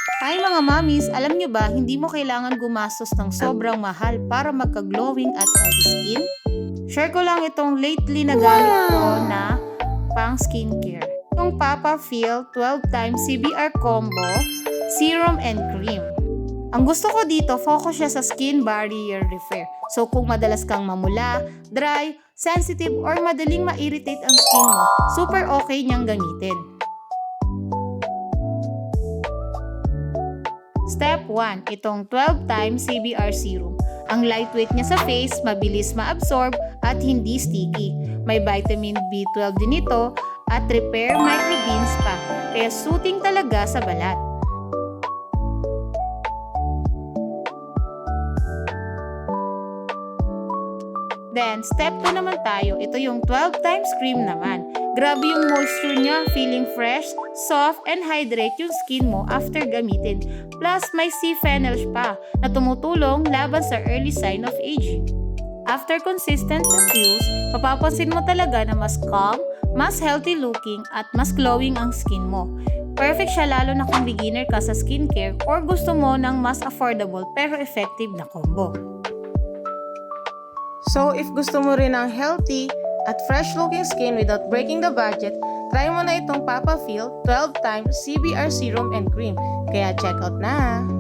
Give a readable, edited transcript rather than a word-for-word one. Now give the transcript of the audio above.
Hi mga mommies! Alam nyo ba, hindi mo kailangan gumastos ng sobrang mahal para magka-glowing at healthy skin? Share ko lang itong lately na gamit ko na pang skincare. Itong Papa Feel 12 times CBR Combo Serum and Cream. Ang gusto ko dito, focus siya sa skin barrier repair. So kung madalas kang mamula, dry, sensitive, or madaling ma-irritate ang skin mo, super okay niyang gamitin. Step 1, itong 12 times CBR Serum. Ang lightweight niya sa face, mabilis ma-absorb at hindi sticky. May vitamin B12 din ito at repair microbeads pa, kaya soothing talaga sa balat. Then, step 2 naman tayo. Ito yung 12 times cream naman. Grabe yung moisture niya, feeling fresh, soft, and hydrate yung skin mo after gamitin. Plus, may C-phenol pa na tumutulong laban sa early sign of aging. After consistent use, mapapansin mo talaga na mas calm, mas healthy looking, at mas glowing ang skin mo. Perfect siya lalo na kung beginner ka sa skincare or gusto mo ng mas affordable pero effective na combo. So, if gusto mo rin ng healthy at fresh-looking skin without breaking the budget, try mo na itong Papa Feel 12 times CBR Serum and Cream. Kaya check out na!